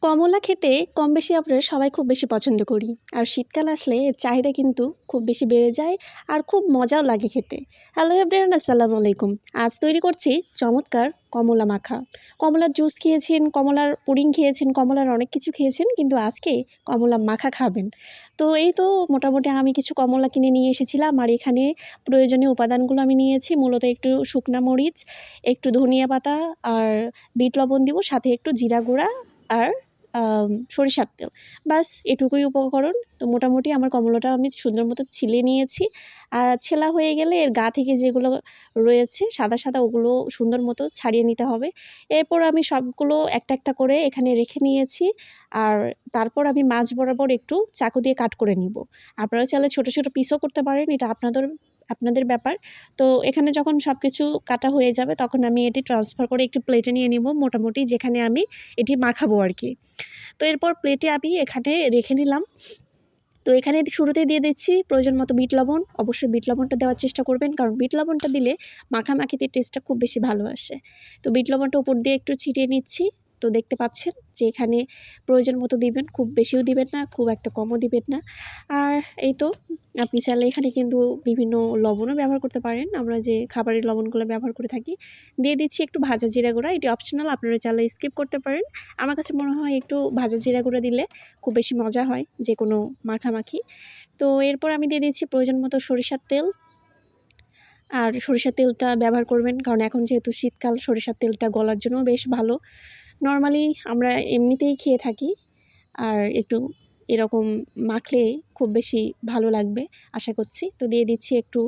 কমলা খেতে কম বেশি আমরা সবাই খুব বেশি পছন্দ করি। আর শীতকাল আসলে এর চাহিদা কিন্তু খুব বেশি বেড়ে যায় আর খুব মজাও লাগে খেতে। হ্যালো এভরিওয়ান, আসসালামু আলাইকুম। আজ তৈরি করছি চমৎকার কমলা মাখা। কমলার জুস খেয়েছেন, কমলার পুডিং খেয়েছেন, কমলার অনেক কিছু খেয়েছেন, কিন্তু আজকে কমলা মাখা খাবেন। তো এই তো মোটামুটি আমি কিছু কমলা কিনে নিয়ে এসেছিলাম, আর এখানে প্রয়োজনীয় উপাদানগুলো আমি নিয়েছি। মূলত একটু শুকনা মরিচ, একটু ধনিয়া পাতা আর বিট লবণ দিব, সাথে একটু জিরা গুঁড়া আর সরিষার তেল। বাস এটুকুই উপকরণ। তো মোটামুটি আমার কমলাটা আমি সুন্দর মতো ছিলে নিয়েছি। আর ছেলা হয়ে গেলে এর গা থেকে যেগুলো রয়েছে সাদা সাদা, ওগুলো সুন্দর মতো ছাড়িয়ে নিতে হবে। এরপর আমি সবগুলো একটা একটা করে এখানে রেখে নিয়েছি। আর তারপর আমি মাঝ বরাবর একটু চাকু দিয়ে কাট করে নিব। আপনারা চাইলে ছোটো ছোটো পিসও করতে পারেন, এটা আপনাদের ব্যাপার। তো এখানে যখন সব কিছু কাটা হয়ে যাবে তখন আমি এটি ট্রান্সফার করে একটি প্লেটে নিয়ে নিব, মোটামুটি যেখানে আমি এটি মাখাবো আর কি। তো এরপর প্লেটে আমি এখানে রেখে নিলাম। তো এখানে শুরুতেই দিয়ে দিচ্ছি প্রয়োজন মতো বিট লবণ। অবশ্যই বিট লবণটা দেওয়ার চেষ্টা করবেন, কারণ বিট লবণটা দিলে মাখামাখিতে টেস্টটা খুব বেশি ভালো আসে। তো বিট লবণটা উপর দিয়ে একটু ছিটিয়ে নিচ্ছি। তো দেখতে পাচ্ছেন যে এখানে প্রয়োজন মতো দিবেন, খুব বেশিও দিবেন না, খুব একটা কমও দিবেন না। আর এই তো আপনি চাইলে এখানে কিন্তু বিভিন্ন লবণও ব্যবহার করতে পারেন, আমরা যে খাবারের লবণগুলো ব্যবহার করে থাকি। দিয়ে দিচ্ছি একটু ভাজা জিরা গুঁড়া, এটি অপশনাল, আপনারা চাইলে স্কিপ করতে পারেন। আমার কাছে মনে হয় একটু ভাজা জিরা গুঁড়া দিলে খুব বেশি মজা হয় যে কোনো মাখামাখি। তো এরপর আমি দিয়ে দিচ্ছি প্রয়োজন মতো সরিষার তেল। আর সরিষার তেলটা ব্যবহার করবেন, কারণ এখন যেহেতু শীতকাল, সরিষার তেলটা গলার জন্য বেশ ভালো। নর্মালি আমরা এমনিতেই খেয়ে থাকি, আর একটু এরকম মাখলে খুব বেশি ভালো লাগবে আশা করছি। তো দিয়ে দিচ্ছি একটু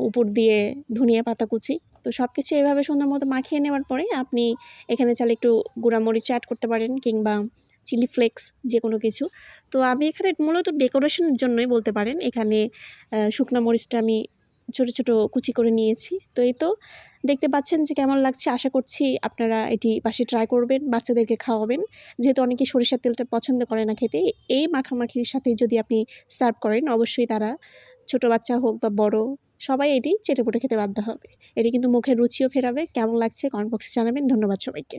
উপর দিয়ে ধনিয়া পাতা কুচি। তো সব কিছু এভাবে সুন্দর মতো মাখিয়ে নেওয়ার পরে আপনি এখানে চাইলে একটু গুঁড়ামরিচ অ্যাড করতে পারেন, কিংবা চিলি ফ্লেক্স, যে কোনো কিছু। তো আমি এখানে মূলত ডেকোরেশনের জন্যই বলতে পারেন, এখানে শুকনো মরিচটা আমি ছোটো ছোটো কুচি করে নিয়েছি। তো এই তো দেখতে পাচ্ছেন যে কেমন লাগছে। আশা করছি আপনারা এটি বাসায় ট্রাই করবেন, বাচ্চাদেরকে খাওয়াবেন, যেহেতু অনেকে সরিষার তেলটা পছন্দ করে না খেতে। এই মাখামাখির সাথে যদি আপনি সার্ভ করেন, অবশ্যই তারা, ছোটো বাচ্চা হোক বা বড়, সবাই এটি চেটেপুটে খেতে বাধ্য হবে। এটি কিন্তু মুখের রুচিও ফেরাবে। কেমন লাগছে কমেন্ট বক্সে জানাবেন। ধন্যবাদ সবাইকে।